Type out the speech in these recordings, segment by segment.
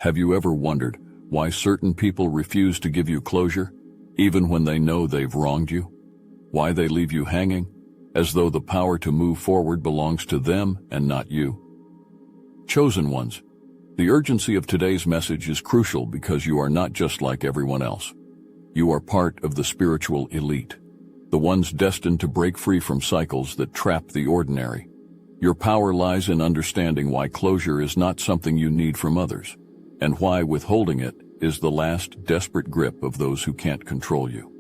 Have you ever wondered why certain people refuse to give you closure, even when they know they've wronged you? Why they leave you hanging, as though the power to move forward belongs to them and not you? Chosen ones, the urgency of today's message is crucial because you are not just like everyone else. You are part of the spiritual elite, the ones destined to break free from cycles that trap the ordinary. Your power lies in understanding why closure is not something you need from others, and why withholding it is the last desperate grip of those who can't control you.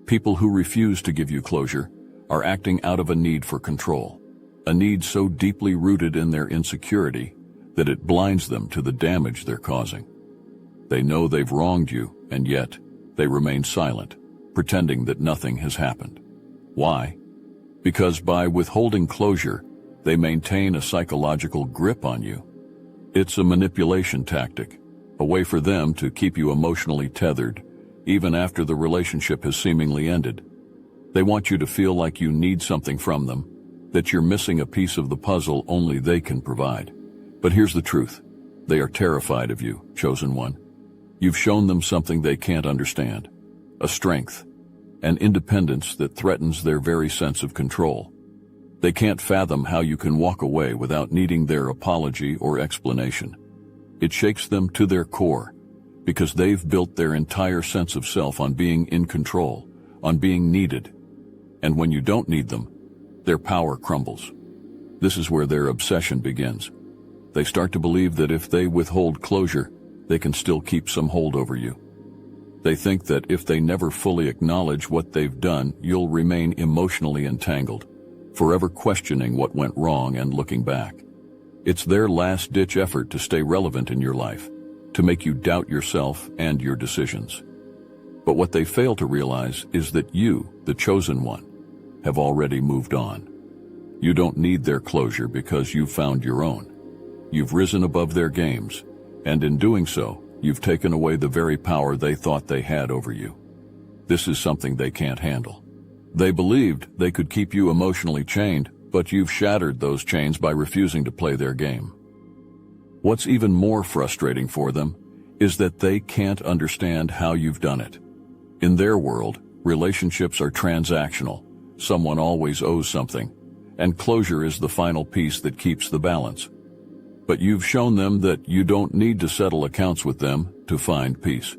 People who refuse to give you closure are acting out of a need for control, a need so deeply rooted in their insecurity that it blinds them to the damage they're causing. They know they've wronged you, and yet they remain silent, pretending that nothing has happened. Why? Because by withholding closure, they maintain a psychological grip on you. It's a manipulation tactic, a way for them to keep you emotionally tethered, even after the relationship has seemingly ended. They want you to feel like you need something from them, that you're missing a piece of the puzzle only they can provide. But here's the truth. They are terrified of you, chosen one. You've shown them something they can't understand, a strength, an independence that threatens their very sense of control. They can't fathom how you can walk away without needing their apology or explanation. It shakes them to their core, because they've built their entire sense of self on being in control, on being needed. And when you don't need them, their power crumbles. This is where their obsession begins. They start to believe that if they withhold closure, they can still keep some hold over you. They think that if they never fully acknowledge what they've done, you'll remain emotionally entangled, forever questioning what went wrong and looking back. It's their last-ditch effort to stay relevant in your life, to make you doubt yourself and your decisions. But what they fail to realize is that you, the chosen one, have already moved on. You don't need their closure because you've found your own. You've risen above their games, and in doing so, you've taken away the very power they thought they had over you. This is something they can't handle. They believed they could keep you emotionally chained, but you've shattered those chains by refusing to play their game. What's even more frustrating for them is that they can't understand how you've done it. In their world, relationships are transactional. Someone always owes something, and closure is the final piece that keeps the balance. But you've shown them that you don't need to settle accounts with them to find peace.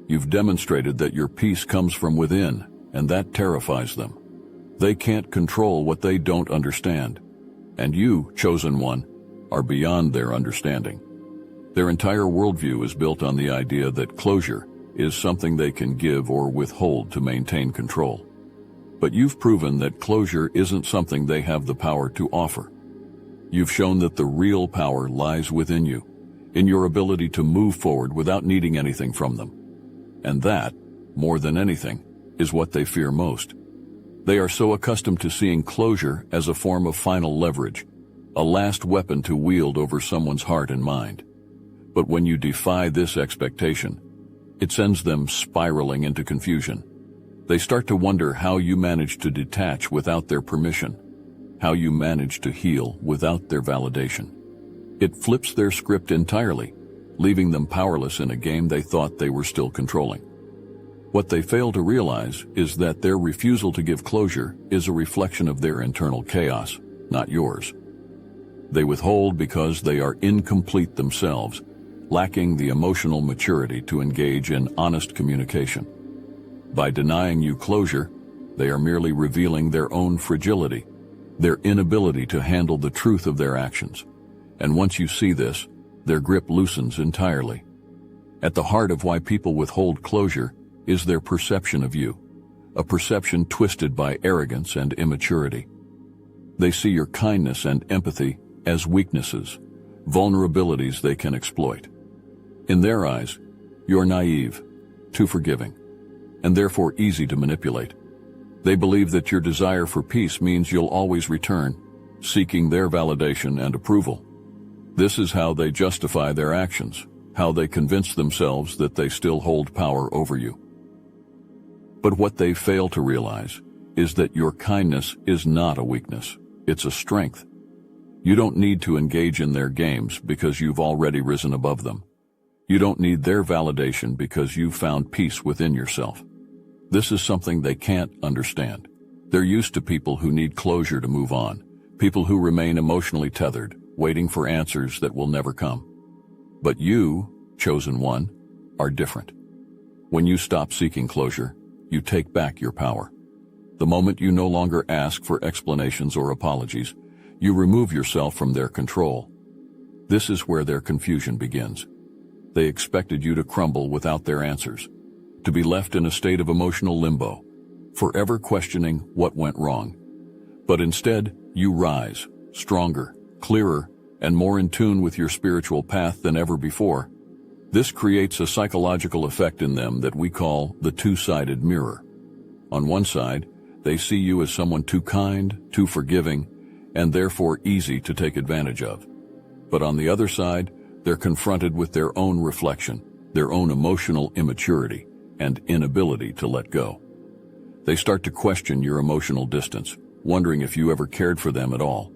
You've demonstrated that your peace comes from within, and that terrifies them. They can't control what they don't understand. And you, chosen one, are beyond their understanding. Their entire worldview is built on the idea that closure is something they can give or withhold to maintain control. But you've proven that closure isn't something they have the power to offer. You've shown that the real power lies within you, in your ability to move forward without needing anything from them. And that, more than anything, is what they fear most. They are so accustomed to seeing closure as a form of final leverage, a last weapon to wield over someone's heart and mind. But when you defy this expectation, it sends them spiraling into confusion. They start to wonder how you manage to detach without their permission, how you manage to heal without their validation. It flips their script entirely, leaving them powerless in a game they thought they were still controlling. What they fail to realize is that their refusal to give closure is a reflection of their internal chaos, not yours. They withhold because they are incomplete themselves, lacking the emotional maturity to engage in honest communication. By denying you closure, they are merely revealing their own fragility, their inability to handle the truth of their actions. And once you see this, their grip loosens entirely. At the heart of why people withhold closure is their perception of you, a perception twisted by arrogance and immaturity. They see your kindness and empathy as weaknesses, vulnerabilities they can exploit. In their eyes, you're naive, too forgiving, and therefore easy to manipulate. They believe that your desire for peace means you'll always return, seeking their validation and approval. This is how they justify their actions, how they convince themselves that they still hold power over you. But what they fail to realize is that your kindness is not a weakness, it's a strength. You don't need to engage in their games because you've already risen above them. You don't need their validation because you've found peace within yourself. This is something they can't understand. They're used to people who need closure to move on, people who remain emotionally tethered, waiting for answers that will never come. But you, chosen one, are different. When you stop seeking closure, you take back your power. The moment you no longer ask for explanations or apologies, you remove yourself from their control. This is where their confusion begins. They expected you to crumble without their answers, to be left in a state of emotional limbo, forever questioning what went wrong. But instead, you rise, stronger, clearer, and more in tune with your spiritual path than ever before. This creates a psychological effect in them that we call the two-sided mirror. On one side, they see you as someone too kind, too forgiving, and therefore easy to take advantage of. But on the other side, they're confronted with their own reflection, their own emotional immaturity, and inability to let go. They start to question your emotional distance, wondering if you ever cared for them at all.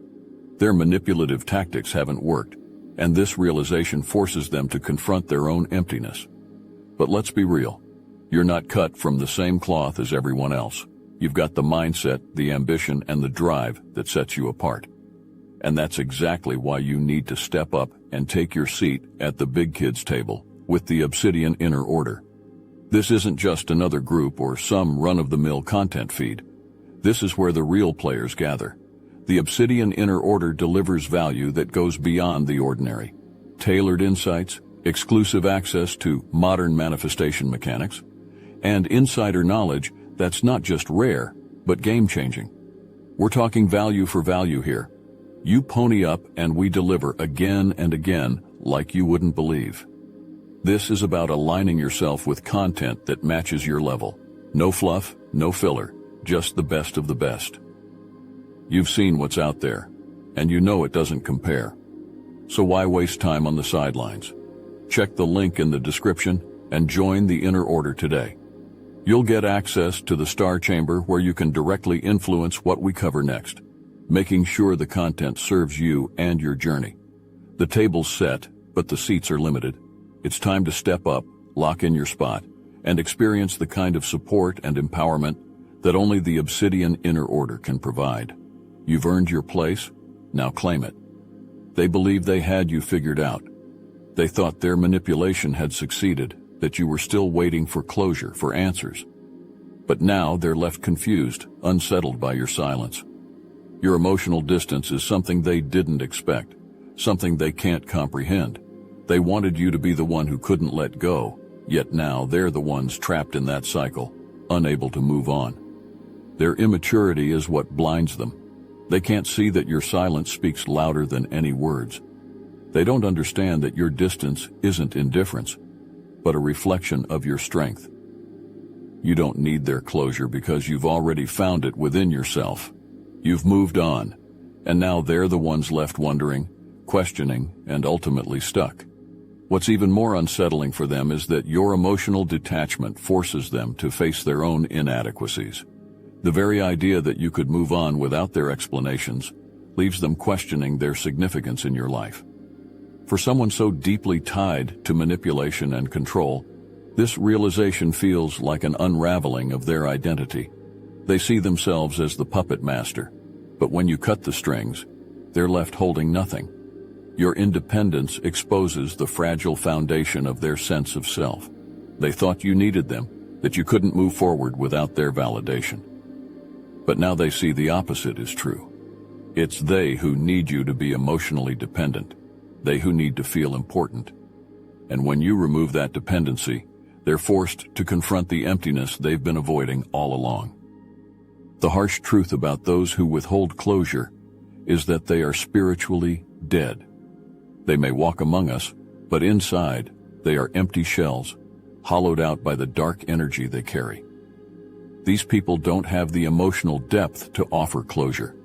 Their manipulative tactics haven't worked, and this realization forces them to confront their own emptiness. But let's be real. You're not cut from the same cloth as everyone else. You've got the mindset, the ambition, and the drive that sets you apart. And that's exactly why you need to step up and take your seat at the big kids table with the Obsidian Inner Order. This isn't just another group or some run-of-the-mill content feed. This is where the real players gather. The Obsidian Inner Order delivers value that goes beyond the ordinary. Tailored insights, exclusive access to modern manifestation mechanics, and insider knowledge that's not just rare, but game-changing. We're talking value for value here. You pony up and we deliver again and again like you wouldn't believe. This is about aligning yourself with content that matches your level. No fluff, no filler, just the best of the best. You've seen what's out there, and you know it doesn't compare. So why waste time on the sidelines? Check the link in the description and join the Inner Order today. You'll get access to the Star Chamber where you can directly influence what we cover next, making sure the content serves you and your journey. The table's set, but the seats are limited. It's time to step up, lock in your spot, and experience the kind of support and empowerment that only the Obsidian Inner Order can provide. You've earned your place, now claim it. They believed they had you figured out. They thought their manipulation had succeeded, that you were still waiting for closure, for answers. But now they're left confused, unsettled by your silence. Your emotional distance is something they didn't expect, something they can't comprehend. They wanted you to be the one who couldn't let go, yet now they're the ones trapped in that cycle, unable to move on. Their immaturity is what blinds them. They can't see that your silence speaks louder than any words. They don't understand that your distance isn't indifference, but a reflection of your strength. You don't need their closure because you've already found it within yourself. You've moved on, and now they're the ones left wondering, questioning, and ultimately stuck. What's even more unsettling for them is that your emotional detachment forces them to face their own inadequacies. The very idea that you could move on without their explanations leaves them questioning their significance in your life. For someone so deeply tied to manipulation and control, this realization feels like an unraveling of their identity. They see themselves as the puppet master, but when you cut the strings, they're left holding nothing. Your independence exposes the fragile foundation of their sense of self. They thought you needed them, that you couldn't move forward without their validation. But now they see the opposite is true. It's they who need you to be emotionally dependent, they who need to feel important. And when you remove that dependency, they're forced to confront the emptiness they've been avoiding all along. The harsh truth about those who withhold closure is that they are spiritually dead. They may walk among us, but inside, they are empty shells, hollowed out by the dark energy they carry. These people don't have the emotional depth to offer closure,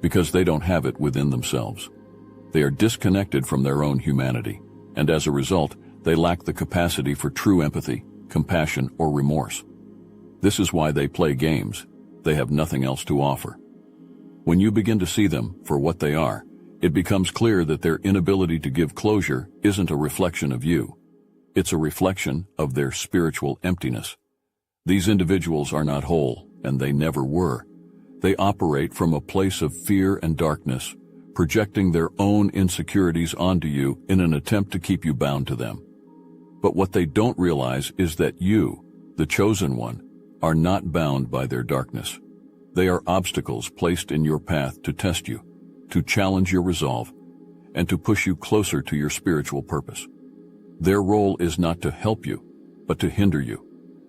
because they don't have it within themselves. They are disconnected from their own humanity, and as a result, they lack the capacity for true empathy, compassion, or remorse. This is why they play games. They have nothing else to offer. When you begin to see them for what they are, it becomes clear that their inability to give closure isn't a reflection of you. It's a reflection of their spiritual emptiness. These individuals are not whole, and they never were. They operate from a place of fear and darkness, projecting their own insecurities onto you in an attempt to keep you bound to them. But what they don't realize is that you, the chosen one, are not bound by their darkness. They are obstacles placed in your path to test you, to challenge your resolve, and to push you closer to your spiritual purpose. Their role is not to help you, but to hinder you,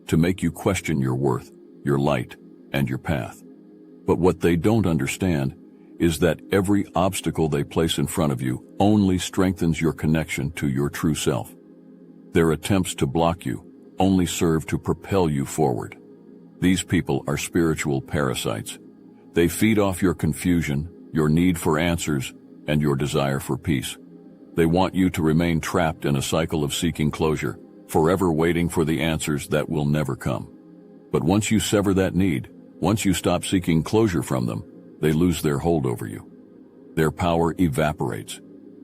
to make you question your worth, your light, and your path. But what they don't understand is that every obstacle they place in front of you only strengthens your connection to your true self. Their attempts to block you only serve to propel you forward. These people are spiritual parasites. They feed off your confusion, your need for answers, and your desire for peace. They want you to remain trapped in a cycle of seeking closure, forever waiting for the answers that will never come. But once you sever that need, once you stop seeking closure from them, they lose their hold over you. Their power evaporates,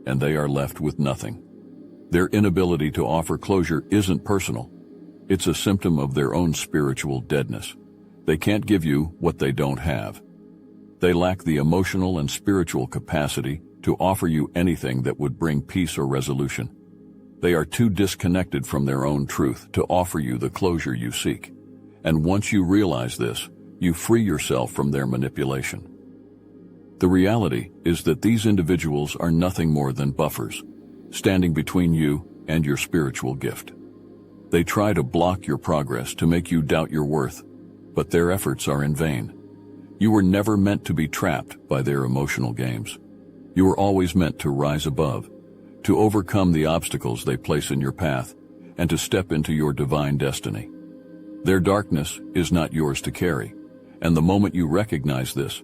and they are left with nothing. Their inability to offer closure isn't personal. It's a symptom of their own spiritual deadness. They can't give you what they don't have. They lack the emotional and spiritual capacity to offer you anything that would bring peace or resolution. They are too disconnected from their own truth to offer you the closure you seek. And once you realize this, you free yourself from their manipulation. The reality is that these individuals are nothing more than buffers, standing between you and your spiritual gift. They try to block your progress to make you doubt your worth, but their efforts are in vain. You were never meant to be trapped by their emotional games. You were always meant to rise above, to overcome the obstacles they place in your path, and to step into your divine destiny. Their darkness is not yours to carry, and the moment you recognize this,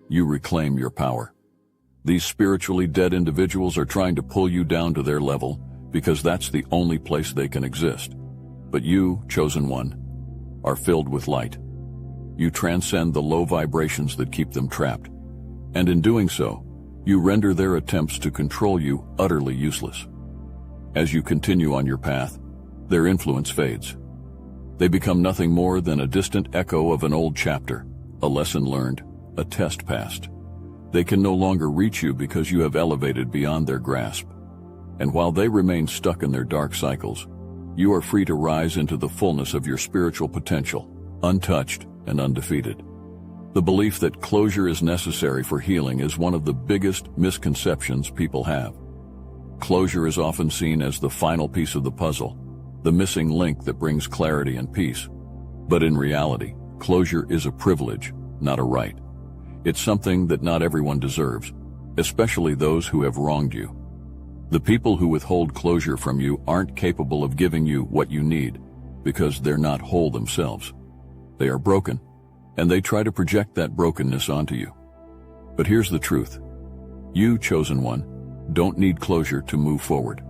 you reclaim your power. These spiritually dead individuals are trying to pull you down to their level because that's the only place they can exist. But you, chosen one, are filled with light. You transcend the low vibrations that keep them trapped, and in doing so, you render their attempts to control you utterly useless. As you continue on your path, their influence fades. They become nothing more than a distant echo of an old chapter, a lesson learned, a test passed. They can no longer reach you because you have elevated beyond their grasp. And while they remain stuck in their dark cycles, you are free to rise into the fullness of your spiritual potential, untouched and undefeated. The belief that closure is necessary for healing is one of the biggest misconceptions people have. Closure is often seen as the final piece of the puzzle, the missing link that brings clarity and peace. But in reality, closure is a privilege, not a right. It's something that not everyone deserves, especially those who have wronged you. The people who withhold closure from you aren't capable of giving you what you need because they're not whole themselves. They are broken, and they try to project that brokenness onto you. But here's the truth. You, chosen one, don't need closure to move forward.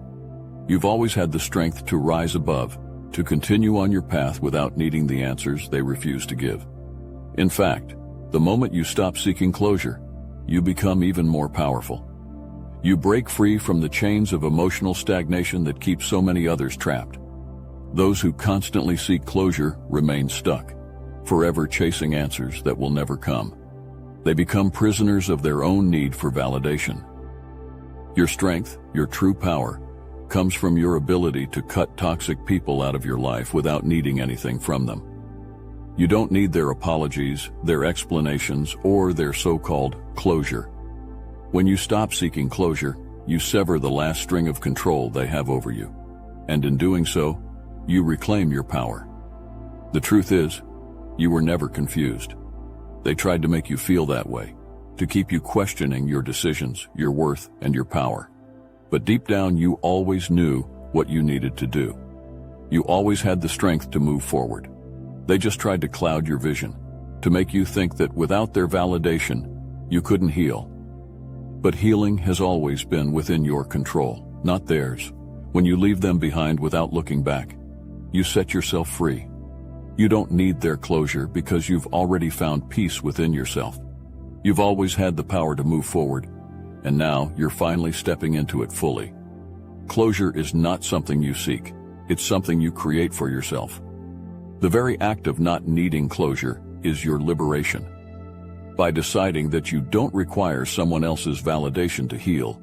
You've always had the strength to rise above, to continue on your path without needing the answers they refuse to give. In fact, the moment you stop seeking closure, you become even more powerful. You break free from the chains of emotional stagnation that keep so many others trapped. Those who constantly seek closure remain stuck, forever chasing answers that will never come. They become prisoners of their own need for validation. Your strength, your true power, comes from your ability to cut toxic people out of your life without needing anything from them. You don't need their apologies, their explanations, or their so-called closure. When you stop seeking closure, you sever the last string of control they have over you. And in doing so, you reclaim your power. The truth is, you were never confused. They tried to make you feel that way, to keep you questioning your decisions, your worth, and your power. But deep down, you always knew what you needed to do. You always had the strength to move forward. They just tried to cloud your vision, to make you think that without their validation, you couldn't heal. But healing has always been within your control, not theirs. When you leave them behind without looking back, you set yourself free. You don't need their closure because you've already found peace within yourself. You've always had the power to move forward, and now you're finally stepping into it fully. Closure is not something you seek. It's something you create for yourself. The very act of not needing closure is your liberation. By deciding that you don't require someone else's validation to heal,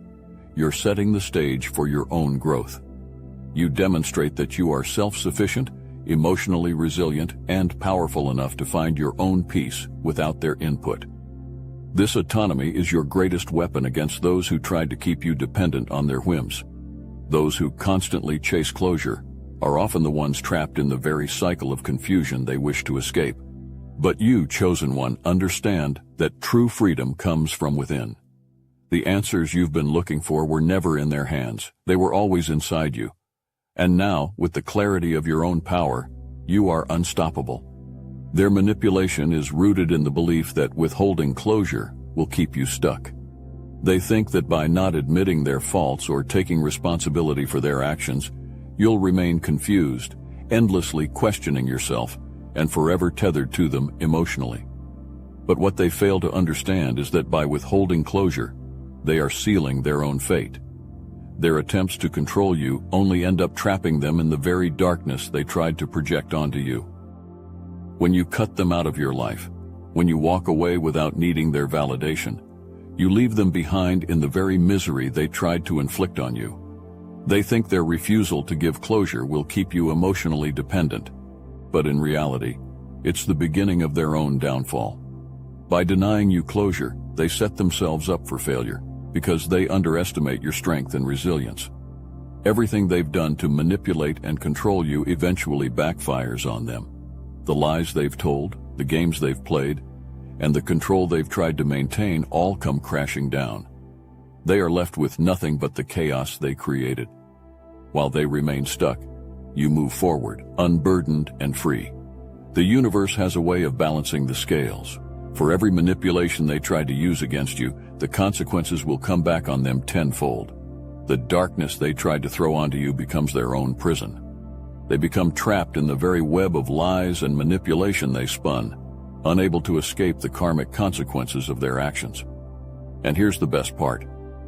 you're setting the stage for your own growth. You demonstrate that you are self-sufficient, emotionally resilient, and powerful enough to find your own peace without their input. This autonomy is your greatest weapon against those who tried to keep you dependent on their whims. Those who constantly chase closure are often the ones trapped in the very cycle of confusion they wish to escape. But you, chosen one, understand that true freedom comes from within. The answers you've been looking for were never in their hands. They were always inside you. And now, with the clarity of your own power, you are unstoppable. Their manipulation is rooted in the belief that withholding closure will keep you stuck. They think that by not admitting their faults or taking responsibility for their actions, you'll remain confused, endlessly questioning yourself, and forever tethered to them emotionally. But what they fail to understand is that by withholding closure, they are sealing their own fate. Their attempts to control you only end up trapping them in the very darkness they tried to project onto you. When you cut them out of your life, when you walk away without needing their validation, you leave them behind in the very misery they tried to inflict on you. They think their refusal to give closure will keep you emotionally dependent, but in reality, it's the beginning of their own downfall. By denying you closure, they set themselves up for failure, because they underestimate your strength and resilience. Everything they've done to manipulate and control you eventually backfires on them. The lies they've told, the games they've played, and the control they've tried to maintain all come crashing down. They are left with nothing but the chaos they created. While they remain stuck, you move forward, unburdened and free. The universe has a way of balancing the scales. For every manipulation they try to use against you, the consequences will come back on them tenfold. The darkness they tried to throw onto you becomes their own prison. They become trapped in the very web of lies and manipulation they spun, unable to escape the karmic consequences of their actions. And here's the best part.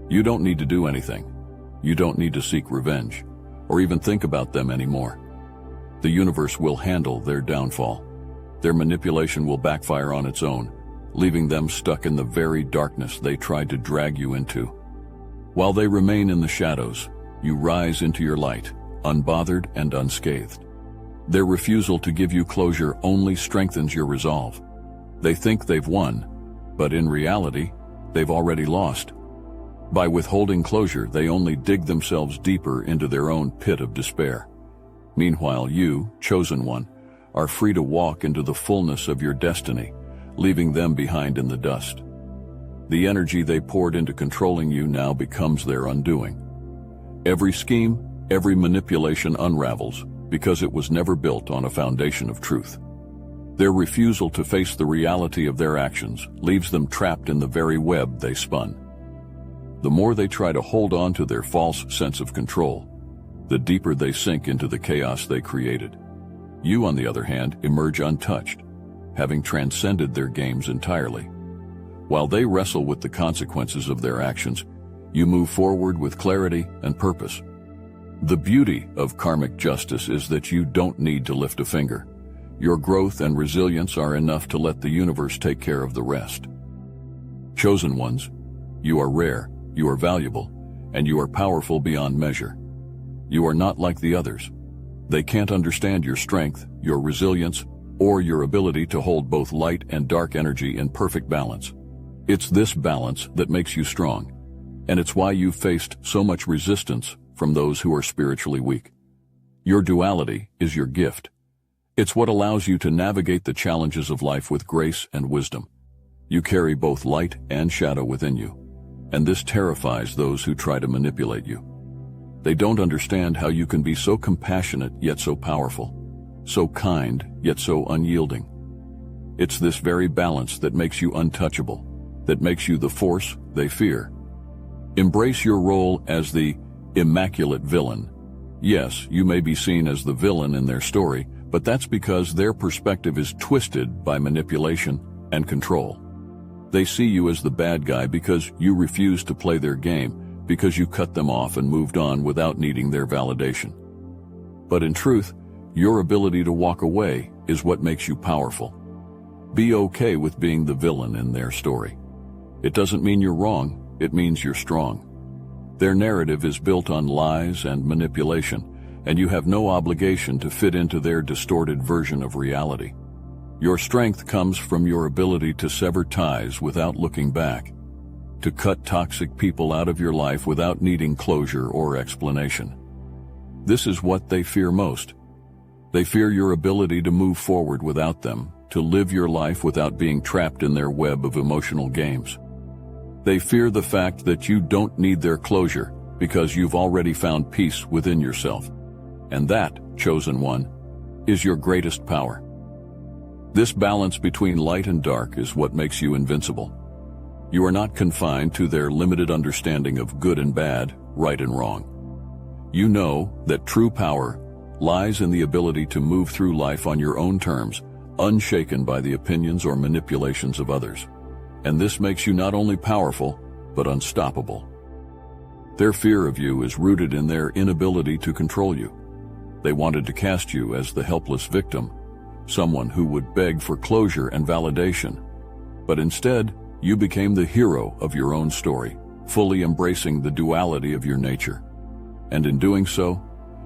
You don't need to do anything. You don't need to seek revenge, or even think about them anymore. The universe will handle their downfall. Their manipulation will backfire on its own, leaving them stuck in the very darkness they tried to drag you into. While they remain in the shadows, you rise into your light, unbothered and unscathed. Their refusal to give you closure only strengthens your resolve. They think they've won, but in reality, they've already lost. By withholding closure, they only dig themselves deeper into their own pit of despair. Meanwhile, you, chosen one, are free to walk into the fullness of your destiny, leaving them behind in the dust. The energy they poured into controlling you now becomes their undoing. Every scheme, every manipulation unravels because it was never built on a foundation of truth. Their refusal to face the reality of their actions leaves them trapped in the very web they spun. The more they try to hold on to their false sense of control, the deeper they sink into the chaos they created. You, on the other hand, emerge untouched, having transcended their games entirely. While they wrestle with the consequences of their actions, you move forward with clarity and purpose. The beauty of karmic justice is that you don't need to lift a finger. Your growth and resilience are enough to let the universe take care of the rest. Chosen ones, you are rare, you are valuable, and you are powerful beyond measure. You are not like the others. They can't understand your strength, your resilience, or your ability to hold both light and dark energy in perfect balance. It's this balance that makes you strong, and it's why you've faced so much resistance from those who are spiritually weak. Your duality is your gift. It's what allows you to navigate the challenges of life with grace and wisdom. You carry both light and shadow within you, and this terrifies those who try to manipulate you. They don't understand how you can be so compassionate yet so powerful, so kind yet so unyielding. It's this very balance that makes you untouchable, that makes you the force they fear. Embrace your role as the immaculate villain. Yes, you may be seen as the villain in their story, but that's because their perspective is twisted by manipulation and control. They see you as the bad guy because you refuse to play their game, because you cut them off and moved on without needing their validation. But in truth, your ability to walk away is what makes you powerful. Be okay with being the villain in their story. It doesn't mean you're wrong, it means you're strong. Their narrative is built on lies and manipulation, and you have no obligation to fit into their distorted version of reality. Your strength comes from your ability to sever ties without looking back, to cut toxic people out of your life without needing closure or explanation. This is what they fear most. They fear your ability to move forward without them, to live your life without being trapped in their web of emotional games. They fear the fact that you don't need their closure because you've already found peace within yourself. And that, chosen one, is your greatest power. This balance between light and dark is what makes you invincible. You are not confined to their limited understanding of good and bad, right and wrong. You know that true power lies in the ability to move through life on your own terms, unshaken by the opinions or manipulations of others. And this makes you not only powerful, but unstoppable. Their fear of you is rooted in their inability to control you. They wanted to cast you as the helpless victim, someone who would beg for closure and validation. But instead, you became the hero of your own story, fully embracing the duality of your nature. And in doing so,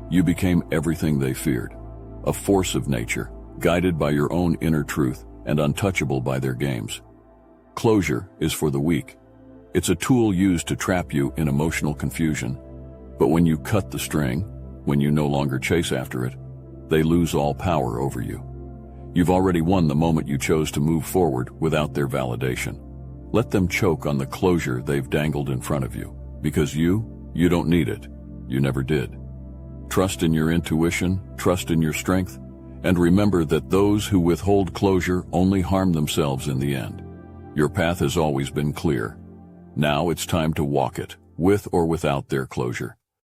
you became everything they feared, a force of nature, guided by your own inner truth and untouchable by their games. Closure is for the weak. It's a tool used to trap you in emotional confusion. But when you cut the string, when you no longer chase after it, they lose all power over you. You've already won the moment you chose to move forward without their validation. Let them choke on the closure they've dangled in front of you, because you don't need it. You never did. Trust in your intuition, trust in your strength, and remember that those who withhold closure only harm themselves in the end. Your path has always been clear. Now it's time to walk it, with or without their closure.